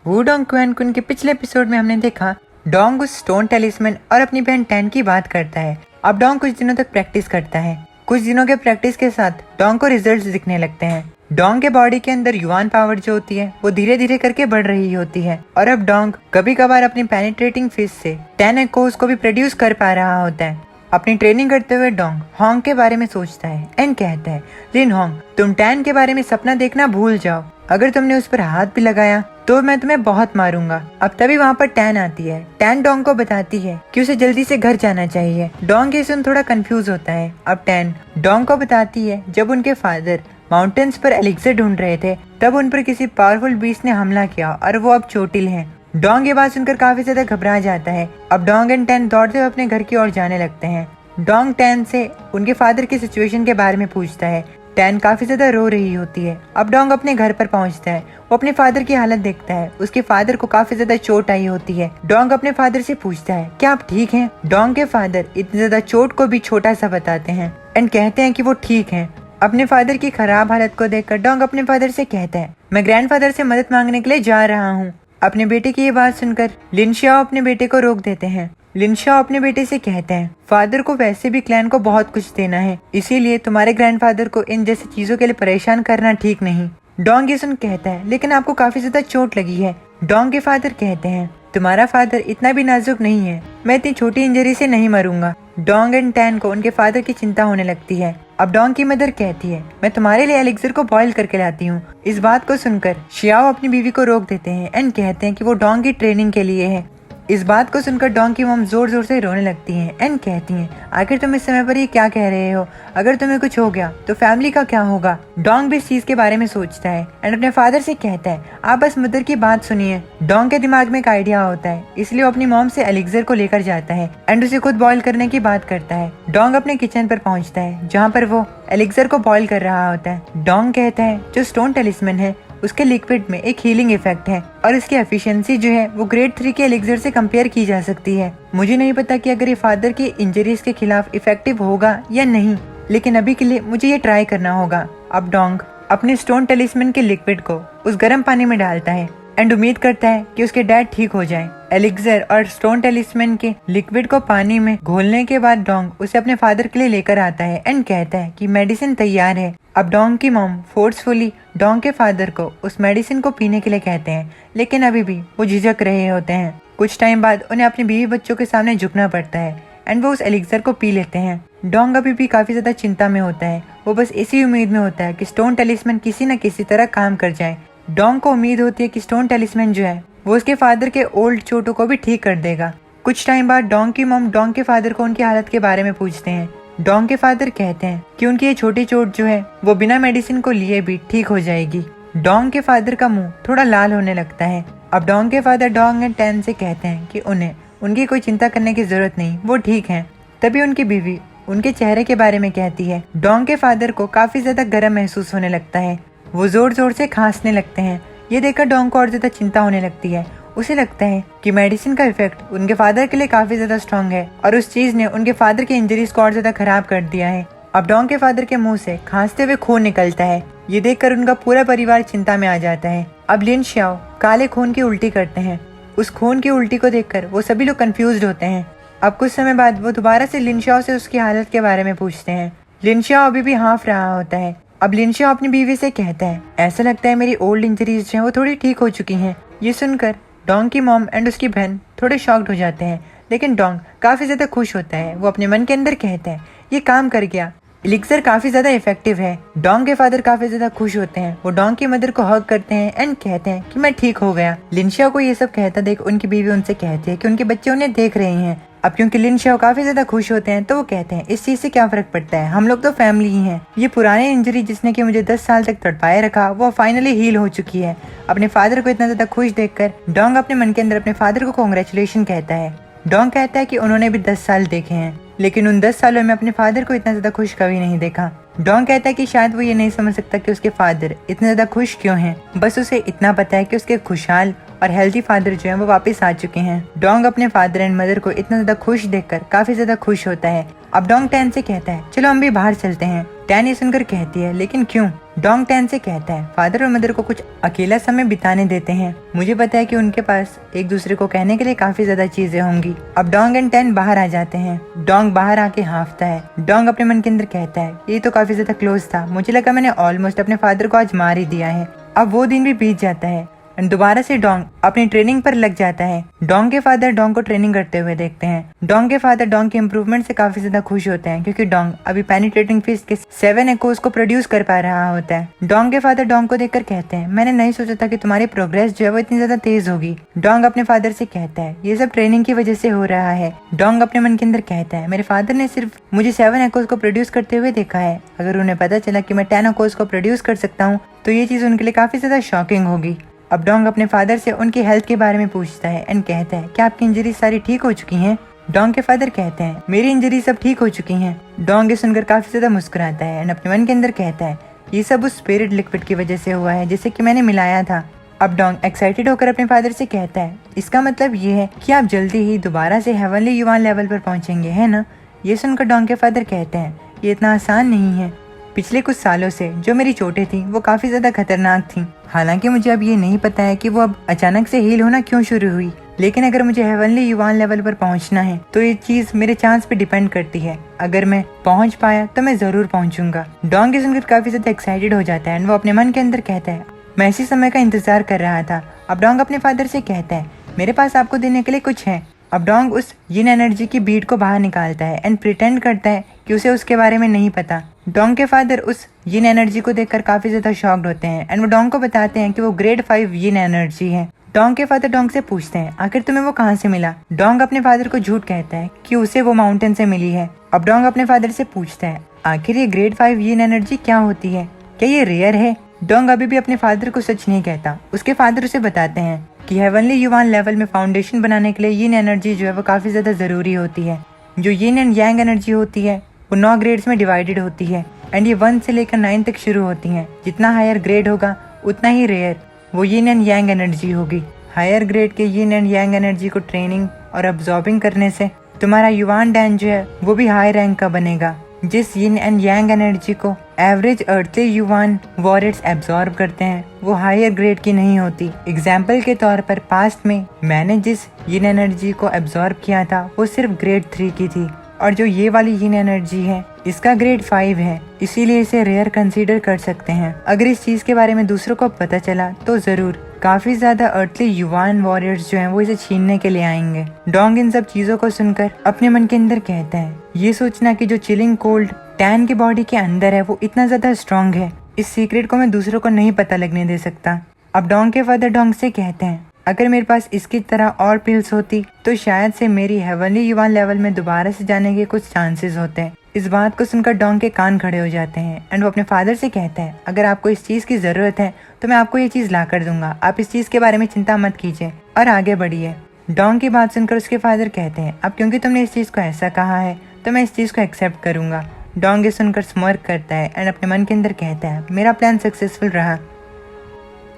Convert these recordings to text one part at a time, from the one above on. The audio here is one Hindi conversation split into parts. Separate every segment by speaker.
Speaker 1: वुडोंग क्वेन कुन के पिछले एपिसोड में हमने देखा डोंग उस स्टोन टेलिस्मैन और अपनी बहन टैन की बात करता है। अब डोंग कुछ दिनों तक प्रैक्टिस करता है। कुछ दिनों के प्रैक्टिस के साथ डोंग को रिजल्ट्स दिखने लगते हैं। डोंग के बॉडी के अंदर युआन पावर जो होती है वो धीरे धीरे करके बढ़ रही होती है और अब डोंग कभी कभार अपनी पेनिट्रेटिंग फिस्ट से टैन एक्कोस को भी प्रोड्यूस कर पा रहा होता है। अपनी ट्रेनिंग करते हुए डोंग होंग के बारे में सोचता है एंड कहता है, लिन होंग, तुम टैन के बारे में सपना देखना भूल जाओ। अगर तुमने उस पर हाथ भी लगाया तो मैं तुम्हें बहुत मारूंगा। अब तभी वहाँ पर टैन आती है। टैन डोंग को बताती है कि उसे जल्दी से घर जाना चाहिए। डोंग ये सुन थोड़ा कंफ्यूज होता है। अब टैन डोंग को बताती है जब उनके फादर माउंटेन्स पर एलिक्सर ढूंढ रहे थे तब उन पर किसी पावरफुल बीस्ट ने हमला किया और वो अब चोटिल हैं। डोंग ये बात सुनकर काफी ज्यादा घबरा जाता है। अब डोंग एंड टैन दौड़ते हुए अपने घर की ओर जाने लगते हैं। डोंग टैन से उनके फादर की सिचुएशन के बारे में पूछता है। टैन काफी ज्यादा रो रही होती है। अब डोंग अपने घर पर पहुंचता है। वो अपने फादर की हालत देखता है। उसके फादर को काफी ज्यादा चोट आई होती है। डोंग अपने फादर से पूछता है, क्या आप ठीक हैं? डोंग के फादर इतनी ज्यादा चोट को भी छोटा सा बताते हैं एंड कहते हैं कि वो ठीक हैं। अपने फादर की खराब हालत को देखकर डोंग अपने फादर से कहता है, मैं ग्रैंडफादर से मदद मांगने के लिए जा रहा हूँ। अपने बेटे की ये बात सुनकर लिन शाओ अपने बेटे को रोक देते हैं। लिन शाओ अपने बेटे से कहते हैं, फादर को वैसे भी क्लैन को बहुत कुछ देना है, इसीलिए तुम्हारे ग्रैंडफादर को इन जैसी चीजों के लिए परेशान करना ठीक नहीं। डोंग ये सुन कहता है, लेकिन आपको काफी ज्यादा चोट लगी है। डोंग के फादर कहते हैं, तुम्हारा फादर इतना भी नाजुक नहीं है, मैं इतनी छोटी इंजरी से नहीं मरूंगा। डोंग एंड टैन को उनके फादर की चिंता होने लगती है। अब डोंग की मदर कहती है, मैं तुम्हारे लिए एलिक्सर को बॉईल करके लाती हूँ। इस बात को सुनकर शियाओ अपनी बीवी को रोक देते हैं एंड कहते हैं कि वो डोंग की ट्रेनिंग के लिए है। इस बात को सुनकर डोंग की मॉम जोर जोर से रोने लगती हैं एंड कहती हैं, आखिर तुम इस समय पर ये क्या कह रहे हो? अगर तुम्हें कुछ हो गया तो फैमिली का क्या होगा? डोंग भी इस चीज के बारे में सोचता है एंड अपने फादर से कहता है, आप बस मदर की बात सुनिए। डोंग के दिमाग में एक आइडिया होता है, इसलिए वो अपनी मॉम से एलिक्सर को लेकर जाता है एंड उसे खुद बॉईल करने की बात करता है। डोंग अपने किचन पर पहुंचता है जहाँ पर वो एलिक्सर को बॉईल कर रहा होता है। डोंग कहता है, जो स्टोन टेलिस्मैन है उसके लिक्विड में एक हीलिंग इफेक्ट है और इसकी एफिशिएंसी जो है वो ग्रेड 3 के एलिक्सर से कंपेयर की जा सकती है। मुझे नहीं पता कि अगर ये फादर की इंजरीज के खिलाफ इफेक्टिव होगा या नहीं, लेकिन अभी के लिए मुझे ये ट्राई करना होगा। अब डोंग अपने स्टोन टेलिस्मैन के लिक्विड को उस गर्म पानी में डालता है एंड उम्मीद करता है कि उसके डैड ठीक हो जाए। एलिक्सर और स्टोन टेलिस्मैन के लिक्विड को पानी में घोलने के बाद डोंग उसे अपने फादर के लिए लेकर आता है एंड कहता है कि मेडिसिन तैयार है। अब डोंग की मॉम फोर्सफुली डोंग के फादर को उस मेडिसिन को पीने के लिए कहते हैं, लेकिन अभी भी वो झिझक रहे होते हैं। कुछ टाइम बाद उन्हें अपने बीवी बच्चों के सामने झुकना पड़ता है एंड वो उस एलिक्सर को पी लेते हैं। डोंग अभी भी काफी ज्यादा चिंता में होता है। वो बस इसी उम्मीद में होता है कि स्टोन टेलिस्मैन किसी न किसी तरह काम कर जाए। डोंग को उम्मीद होती है कि स्टोन टेलिस्मैन जो है वो उसके फादर के ओल्ड चोटों को भी ठीक कर देगा। कुछ टाइम बाद डोंग की मॉम डोंग के फादर को उनकी हालत के बारे में पूछते हैं। डोंग के फादर कहते हैं कि उनकी ये छोटी चोट जो है वो बिना मेडिसिन को लिए भी ठीक हो जाएगी। डोंग के फादर का मुंह थोड़ा लाल होने लगता है। अब डोंग के फादर डोंग एंड टैन से कहते हैं कि उन्हें उनकी कोई चिंता करने की जरूरत नहीं, वो ठीक हैं। तभी उनकी बीवी उनके चेहरे के बारे में कहती है। डोंग के फादर को काफी ज्यादा गर्म महसूस होने लगता है। वो जोर जोर से खांसने लगते हैं। ये देखकर डोंग को और ज्यादा चिंता होने लगती है। उसे लगता है कि मेडिसिन का इफेक्ट उनके फादर के लिए काफी ज्यादा स्ट्रॉन्ग है और उस चीज ने उनके फादर के इंजरीज को और ज्यादा खराब कर दिया है। अब डोंग के फादर के मुंह से खांसते हुए खून निकलता है। ये देखकर उनका पूरा परिवार चिंता में आ जाता है। अब लिन शाओ काले खून की उल्टी करते हैं। उस खून की उल्टी को देखकर वो सभी लोग कंफ्यूज होते हैं। अब कुछ समय बाद वो दोबारा से लिन शाओ से उसकी हालत के बारे में पूछते हैं। लिन शाओ अभी भी हाँफ रहा होता है। अब लिन शाओ अपनी बीवी से कहता है, ऐसा लगता है मेरी ओल्ड इंजरीज जो है वो थोड़ी ठीक हो चुकी हैं। ये सुनकर डोंग की मॉम एंड उसकी बहन थोड़े शॉक्ड हो जाते हैं, लेकिन डोंग काफी ज्यादा खुश होता है। वो अपने मन के अंदर कहता है, ये काम कर गया, एलिक्सर काफी ज्यादा इफेक्टिव है। डोंग के फादर काफी ज्यादा खुश होते हैं। वो डोंग की मदर को हग करते हैं एंड कहते हैं कि मैं ठीक हो गया। लिन शाओ को ये सब कहता देख उनकी बीवी उनसे कहती है कि उनके बच्चे उन्हें देख रहे हैं। अब क्योंकि लिन शाओ काफी ज्यादा खुश होते हैं तो वो कहते हैं, इस चीज से क्या फर्क पड़ता है, हम लोग तो फैमिली ही हैं। ये पुरानी इंजरी जिसने कि मुझे 10 साल तक तड़पाए रखा वो फाइनली हील हो चुकी है। अपने फादर को इतना ज्यादा खुश देखकर डोंग अपने मन के अंदर अपने फादर को कांग्रेचुलेशन कहता है। डोंग कहता है कि उन्होंने भी 10 साल देखे हैं, लेकिन उन 10 सालों में अपने फादर को इतना ज्यादा खुश कभी नहीं देखा। डोंग कहता है कि शायद वो ये नहीं समझ सकता कि उसके फादर इतने ज्यादा खुश क्यों हैं। बस उसे इतना पता है कि उसके खुशहाल और हेल्थी फादर जो है वो वापस आ चुके हैं। डोंग अपने फादर एंड मदर को इतना ज्यादा खुश देखकर काफी ज्यादा खुश होता है। अब डोंग टैन से कहता है, चलो हम भी बाहर चलते हैं। टैन ये सुनकर कहती है, लेकिन क्यों? डोंग टैन से कहता है, फादर और मदर को कुछ अकेला समय बिताने देते हैं। मुझे पता है कि उनके पास एक दूसरे को कहने के लिए काफी ज्यादा चीजें होंगी। अब डोंग एंड टैन बाहर आ जाते हैं। डोंग बाहर आके हाँफता है। डोंग अपने मन के अंदर कहता है, ये तो काफी ज्यादा क्लोज था, मुझे लगा मैंने ऑलमोस्ट अपने फादर को आज मार ही दिया है। अब वो दिन भी बीत जाता है। दोबारा से डोंग अपनी ट्रेनिंग पर लग जाता है। डोंग के फादर डोंग को ट्रेनिंग करते हुए देखते हैं। डोंग के फादर डोंग के इम्प्रूवमेंट से काफी ज्यादा खुश होते हैं, क्योंकि डोंग अभी पेनिट्रेटिंग फिस्ट के 7 एकोस को प्रोड्यूस कर पा रहा होता है। डोंग के फादर डोंग को देखकर कहते हैं, मैंने नहीं सोचा था कि तुम्हारी प्रोग्रेस जो है वो इतनी ज्यादा तेज होगी। डोंग अपने फादर से कहता है, ये सब ट्रेनिंग की वजह से हो रहा है। डोंग अपने मन के अंदर कहता है, मेरे फादर ने सिर्फ मुझे 7 एकोस को प्रोड्यूस करते हुए देखा है। अगर उन्हें पता चला कि मैं 10 एकोस को प्रोड्यूस कर सकता हूँ तो ये चीज उनके लिए काफी ज्यादा शॉकिंग होगी। अब डोंग अपने फादर से उनकी हेल्थ के बारे में पूछता है एंड कहता है, क्या आपकी इंजरी सारी ठीक हो चुकी हैं? डोंग के फादर कहते हैं, मेरी इंजरी सब ठीक हो चुकी हैं। डोंग ये सुनकर काफी ज्यादा मुस्कुराता है एंड अपने मन के अंदर कहता है, ये सब उस स्पिरिट लिक्विड की वजह से हुआ है जिसे कि मैंने मिलाया था। अब डोंग एक्साइटेड होकर अपने फादर से कहता है, इसका मतलब ये है कि आप जल्दी ही दोबारा से हेवनली युवान लेवल पर पहुंचेंगे, है ना? ये सुनकर डोंग के फादर कहते हैं, ये इतना आसान नहीं है। पिछले कुछ सालों से जो मेरी चोटें थी वो काफी ज्यादा खतरनाक थी। हालांकि मुझे अब ये नहीं पता है कि वो अब अचानक से हील होना क्यों शुरू हुई, लेकिन अगर मुझे हेवनली युवान लेवल पर पहुंचना है तो ये चीज मेरे चांस पे डिपेंड करती है। अगर मैं पहुंच पाया तो मैं जरूर पहुंचूंगा। डोंग ये सुनकर काफी ज्यादा एक्साइटेड हो जाता है एंड वो अपने मन के अंदर कहता है, मैं इसी समय का इंतजार कर रहा था। अब डोंग अपने फादर से कहता है, मेरे पास आपको देने के लिए कुछ है। अब डोंग उस यिन एनर्जी की बीड को बाहर निकालता है एंड प्रिटेंड करता है कि उसे उसके बारे में नहीं पता। डोंग के फादर उस यिन एनर्जी को देखकर काफी ज्यादा शॉक्ड होते हैं एंड वो डोंग को बताते हैं कि वो ग्रेड 5 यिन एनर्जी है। डोंग के फादर डोंग से पूछते हैं, आखिर तुम्हें वो कहाँ से मिला? डोंग अपने फादर को झूठ कहता है कि उसे वो माउंटेन से मिली है। अब डोंग अपने फादर से पूछता है, आखिर ये ग्रेड 5 यिन एनर्जी क्या होती है? क्या ये रेयर है? डोंग अभी भी अपने फादर को सच नहीं कहता। उसके फादर उसे बताते हैं कि हेवनली युवान लेवल में फाउंडेशन बनाने के लिए यिन एनर्जी जो है वो काफी ज्यादा जरूरी होती है। जो यिन एंड यांग एनर्जी होती है वो 9 ग्रेड्स में डिवाइडेड होती है एंड ये 1 से लेकर 9 तक शुरू होती हैं। जितना हायर ग्रेड होगा उतना ही रेयर वो यिन एंड यांग एनर्जी होगी। हायर ग्रेड के यिन एंड यांग एनर्जी को ट्रेनिंग और अब्सॉर्बिंग करने से तुम्हारा युवान डैन जो है वो भी हाई रैंक का बनेगा। जिस यिन एंड यांग एनर्जी को एवरेज अर्थली युवान वॉरियर्स एब्सॉर्ब करते हैं वो हायर ग्रेड की नहीं होती। एग्जाम्पल के तौर पर पास्ट में मैंने जिस यिन एनर्जी को एब्सॉर्ब किया था वो सिर्फ ग्रेड 3 की थी, और जो ये वाली यिन एनर्जी है इसका ग्रेड 5 है, इसीलिए इसे रेयर कंसीडर कर सकते हैं। अगर इस चीज के बारे में दूसरों को पता चला तो जरूर काफी ज्यादा अर्थली युवान वॉरियर्स जो हैं वो इसे छीनने के लिए आएंगे। डोंग इन सब चीजों को सुनकर अपने मन के अंदर कहता है, ये सोचना कि जो चिलिंग कोल्ड टैन की बॉडी के अंदर है वो इतना ज्यादा स्ट्रॉन्ग है, इस सीक्रेट को मैं दूसरों को नहीं पता लगने दे सकता। अब डोंग के फादर डोंग से कहते हैं, अगर मेरे पास इसकी तरह और पिल्स होती तो शायद से मेरी हेवनली युवान लेवल में दोबारा से जाने के कुछ चांसेस होते हैं। इस बात को सुनकर डोंग के कान खड़े हो जाते हैं एंड वो अपने फादर से कहता है, अगर आपको इस चीज की जरूरत है तो मैं आपको ये चीज ला कर दूंगा, आप इस चीज के बारे में चिंता मत कीजिए और आगे बढ़िए। डोंग की बात सुनकर उसके फादर कहते हैं, अब क्योंकि तुमने इस चीज को ऐसा कहा है तो मैं इस चीज को एक्सेप्ट करूंगा। डोंग ये सुनकर स्मर्क करता है एंड अपने मन के अंदर कहता है, मेरा प्लान सक्सेसफुल रहा।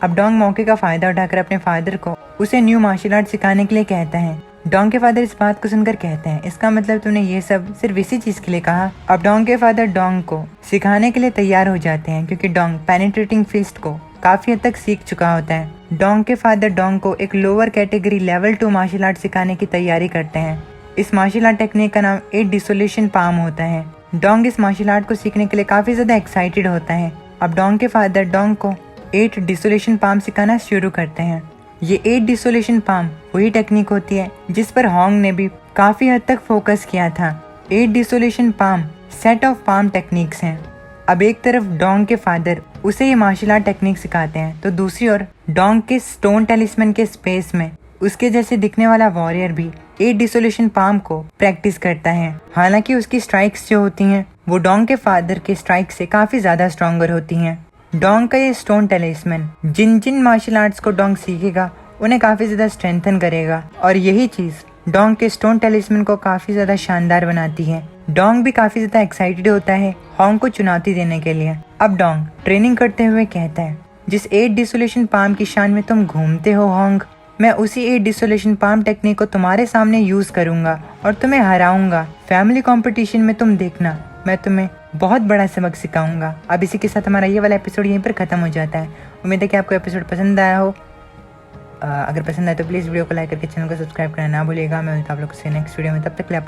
Speaker 1: अब डोंग मौके का फायदा उठाकर अपने फादर को उसे न्यू मार्शल आर्ट सिखाने के लिए कहता है। डोंग के फादर इस बात को सुनकर कहते हैं, इसका मतलब तुमने ये सब सिर्फ इसी चीज के लिए कहा? अब डोंग के फादर डोंग को सिखाने के लिए तैयार हो जाते हैं, क्योंकि डोंग पेनिट्रेटिंग फिस्ट को काफी हद तक सीख चुका होता है। डोंग के फादर डोंग को एक lower category level 2 martial art सिखाने की तैयारी करते हैं। इस मार्शल आर्ट टेक्निक का नाम 8 डिसोल्यूशन पाम होता है। डोंग इस मार्शल आर्ट को सीखने के लिए काफी ज्यादा एक्साइटेड होता है। अब डोंग के फादर डोंग को 8 डिसोल्यूशन पाम सिखाना शुरू करते हैं। ये 8 डिसोल्यूशन पाम वही टेक्निक होती है जिस पर होंग ने भी काफी हद तक फोकस किया था। 8 dissolution palm set of palm techniques हैं। अब एक तरफ डोंग के फादर उसे ये मार्शल आर्ट टेक्निक सिखाते हैं तो दूसरी ओर डोंग के स्टोन टेलिस्मैन के स्पेस में उसके जैसे दिखने वाला वॉरियर भी 8 डिसोल्यूशन पाम को प्रैक्टिस करता है। हालांकि उसकी स्ट्राइक्स जो होती हैं वो डोंग के फादर के स्ट्राइक से काफी ज्यादा स्ट्रॉन्गर होती हैं। डोंग का ये स्टोन टेलिस्मैन जिन जिन मार्शल आर्ट्स को डोंग सीखेगा उन्हें काफी ज्यादा स्ट्रेंथन करेगा, और यही चीज डोंग के स्टोन टेलिस्मैन को काफी ज्यादा शानदार बनाती है। डोंग भी काफी ज्यादा एक्साइटेड होता है होंग को चुनौती देने के लिए। अब डोंग ट्रेनिंग करते हुए कहता है, जिस 8 डिसोल्यूशन पाम की शान में तुम घूमते हो होंग, मैं उसी 8 डिसोल्यूशन पाम टेक्निक को तुम्हारे सामने यूज करूंगा और तुम्हें हराऊंगा। फैमिली कंपटीशन में तुम देखना, मैं तुम्हें बहुत बड़ा सबक सिखाऊंगा। अब इसी के साथ हमारा ये वाला एपिसोड यहीं पर ख़त्म हो जाता है। उम्मीद है कि आपको एपिसोड पसंद आया हो। अगर पसंद आए तो प्लीज़ वीडियो को लाइक करके चैनल को सब्सक्राइब करना ना भूलिएगा। मैं मिलता हूं आप लोगों से नेक्स्ट वीडियो में, तब तक के लिए